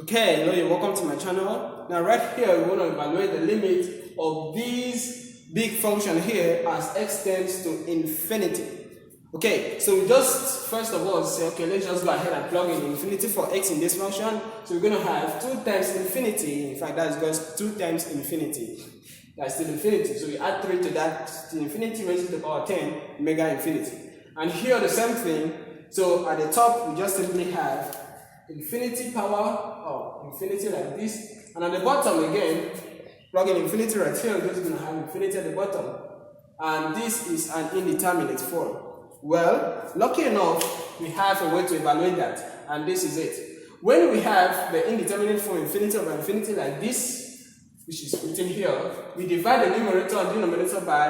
Okay, hello, you're welcome to my channel. Now right here we want to evaluate the limit of this big function here as x tends to infinity. Okay, so we just first of all say, okay, let's just go ahead and plug in infinity for x in this function. So we're going to have 2 times infinity. In fact, that's just 2 times infinity. That's still infinity. So we add 3 to that, to infinity raised to the power 10, mega infinity. And here the same thing. So at the top we just simply have infinity power, or infinity like this, and at the bottom again, plug in infinity right here, we're just going to have infinity at the bottom, and this is an indeterminate form. Well, lucky enough, we have a way to evaluate that, and this is it. When we have the indeterminate form infinity over infinity like this, which is written here, we divide the numerator and denominator by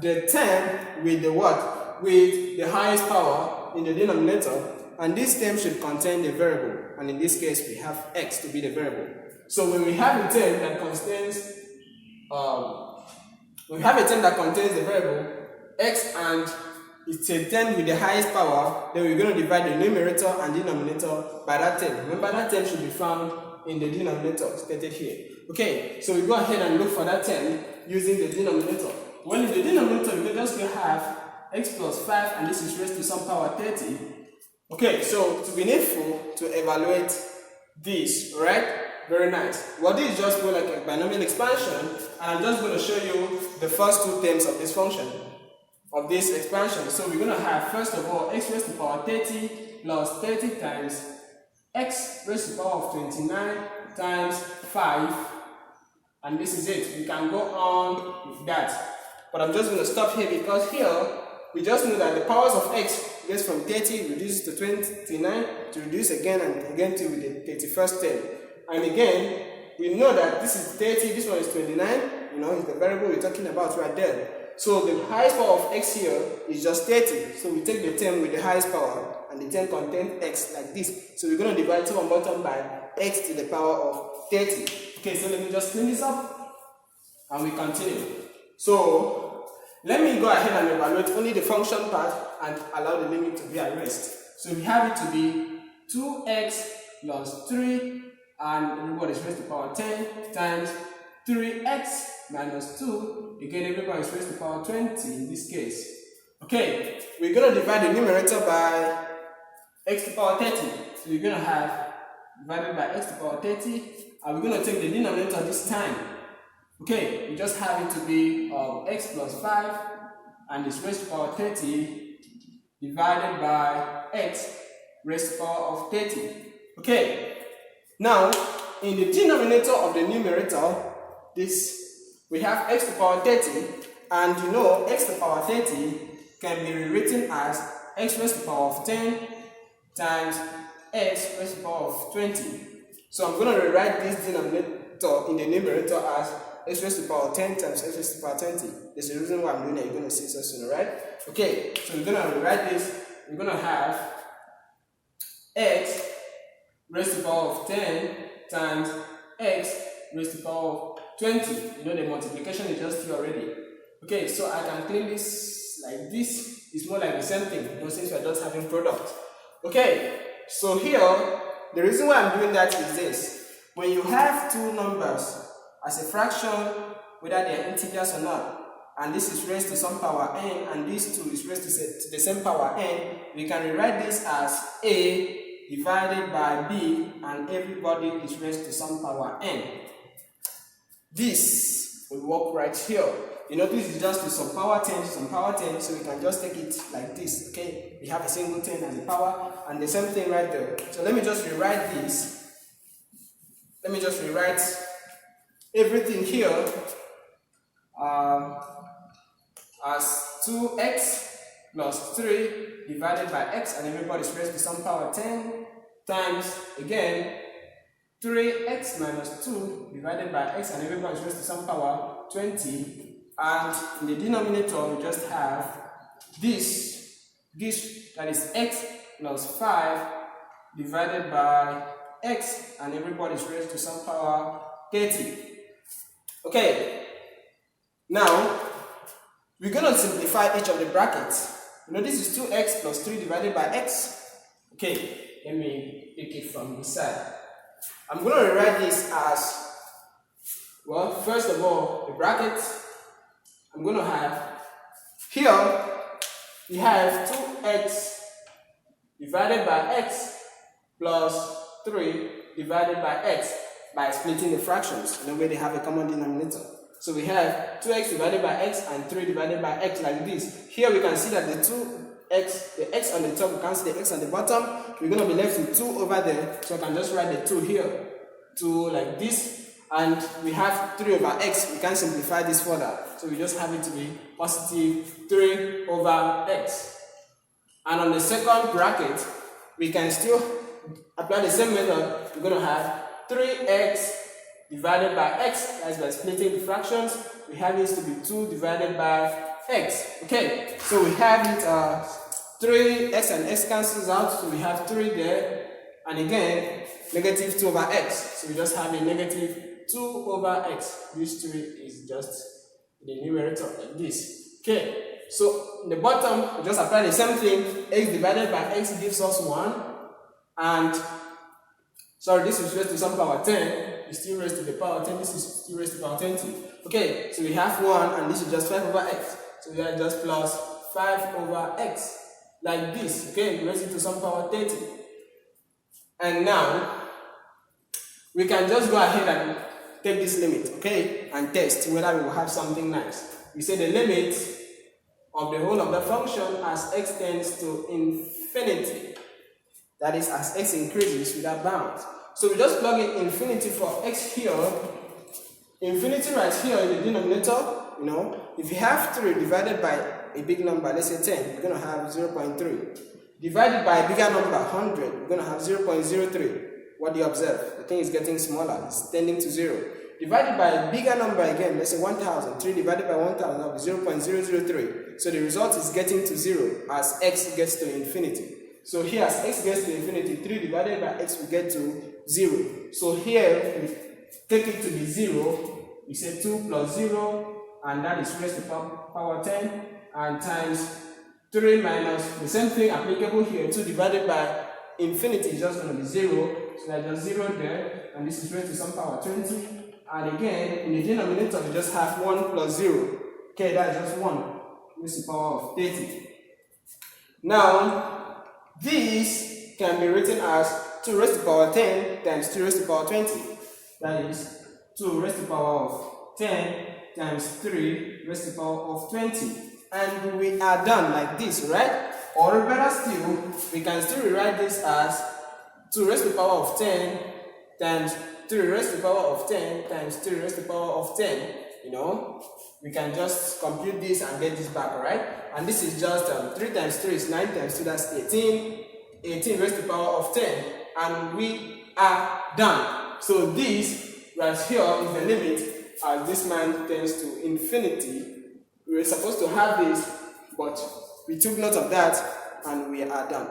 the term with the what? With the highest power in the denominator. And this term should contain the variable, and in this case we have x to be the variable. So when we have a term that contains the variable x and it's a term with the highest power, then we're going to divide the numerator and denominator by that term. Remember, that term should be found in the denominator stated here. Okay, so we go ahead and look for that term using the denominator. When in the denominator, we just going to have x plus 5, and this is raised to some power 30. Okay, so to be needful to evaluate this, right? Very nice. Well, this is just more like a binomial expansion, and I'm just going to show you the first 2 terms of this function, of this expansion. So we're going to have, first of all, x raised to the power 30 plus 30 times x raised to the power of 29 times 5, and this is it. We can go on with that, but I'm just going to stop here because here we just know that the powers of x goes from 30 reduces to 29 to reduce again and again to the 31st term. And again, we know that this is 30, this one is 29, you know, is the variable we're talking about right there. So the highest power of x here is just 30. So we take the term with the highest power, and the term contains x like this. So we're going to divide top and bottom by x to the power of 30. Okay, so let me just clean this up and we continue. So let me go ahead and evaluate only the function part and allow the limit to be at rest. So we have it to be 2x plus 3, and everybody is raised to the power 10 times 3x minus 2. Again, everybody is raised to the power 20 in this case. Okay, we're going to divide the numerator by x to the power 30. So we're going to have divided by x to the power 30, and we're going to take the denominator this time. Okay, we just have it to be x plus 5, and it's raised to the power 30 divided by x raised to the power of 30. Okay, now in the denominator of the numerator, we have x to the power 30, and you know x to the power 30 can be rewritten as x raised to the power of 10 times x raised to the power of 20. So I'm going to rewrite this denominator in the numerator as x raised to the power 10 times x raised to the power 20. There's a reason why I'm doing that. You're going to see so soon, right? Okay, so we're going to rewrite this. We're going to have x raised to the power of 10 times x raised to the power of 20. You know, the multiplication is just here already. Okay, so I can clean this like this. It's more like the same thing, you know, since we're just having product. Okay, so here, the reason why I'm doing that is this. When you have 2 numbers as a fraction, whether they are integers or not, and this is raised to some power n, and this 2 is raised to the same power n, we can rewrite this as a divided by b, and everybody is raised to some power n. This will work right here. You know, this is just to some power 10 to some power 10, so we can just take it like this. Okay, we have a single 10 as a power, and the same thing right there. So let me just rewrite this. Let me just rewrite everything here as 2x plus 3 divided by x, and everybody is raised to some power 10 times, again, 3x minus 2 divided by x, and everybody is raised to some power 20. And in the denominator, we just have this that is x plus 5 divided by x, and everybody is raised to some power 30. Okay, now we're going to simplify each of the brackets. You know, this is 2x plus 3 divided by x. Okay, let me take it from this side. I'm going to rewrite this as, well, first of all, the bracket. I'm going to have, here, we have 2x divided by x plus 3 divided by x by splitting the fractions, in a way they have a common denominator. So we have 2x divided by x and 3 divided by x like this. Here we can see that the x on the top, we can't see the x on the bottom. We're going to be left with 2 over there, so I can just write the 2 here. 2 like this. And we have 3 over x, we can simplify this further. So we just have it to be positive 3 over x. And on the second bracket, we can still apply the same method. We're going to have 3x divided by x, that's by splitting the fractions. We have this to be 2 divided by x. Okay, so we have it 3x and x cancels out, so we have 3 there. And again, negative 2 over x. So we just have a negative 2 over x. This 3 is just the numerator like this. Okay, so in the bottom, we just apply the same thing. X divided by x gives us 1. And, sorry, this is raised to some power 10. It's still raised to the power 10. This is still raised to power 20. Okay, so we have 1 and this is just 5 over x. So we are just plus 5 over x. Like this. Okay, we raise it to some power 30. And now, we can just go ahead and take this limit, okay, and test whether we will have something nice. We say the limit of the whole of the function as x tends to infinity. That is, as x increases without bounds. So we just plug in infinity for x here. Infinity right here in the denominator, you know, if you have 3 divided by a big number, let's say 10, you're going to have 0.3. Divided by a bigger number, 100, you're going to have 0.03. What do you observe? The thing is getting smaller, it's tending to 0. Divided by a bigger number again, let's say 1000. 3 divided by 1000 will be 0.003. So the result is getting to 0 as x gets to infinity. So here as x gets to infinity, 3 divided by x will get to 0. So here, we take it to be 0. We say 2 plus 0, and that is raised to power 10, and times 3 minus the same thing applicable here. 2 divided by infinity is just going to be 0. So there's just 0 there, and this is raised to some power 20. And again, in the denominator, we just have 1 plus 0. Okay, that's just 1. This is the power of 30. Now, this can be written as 2 raised to power 10 times 2 raised to power 20. That is 2 raised to power of 10 times 3 raised to power of 20. And we are done like this, right? Or better still, we can still rewrite this as 2 raised to the power of 10 times 3 raised to the power of 10 times 3 raised to the power of 10. You know, we can just compute this and get this back, right? And this is just 3 times 3 is 9 times 2, that's 18. 18 raised to the power of 10. And we are done. So this right here is the limit as this man tends to infinity. We were supposed to have this, but we took note of that and we are done.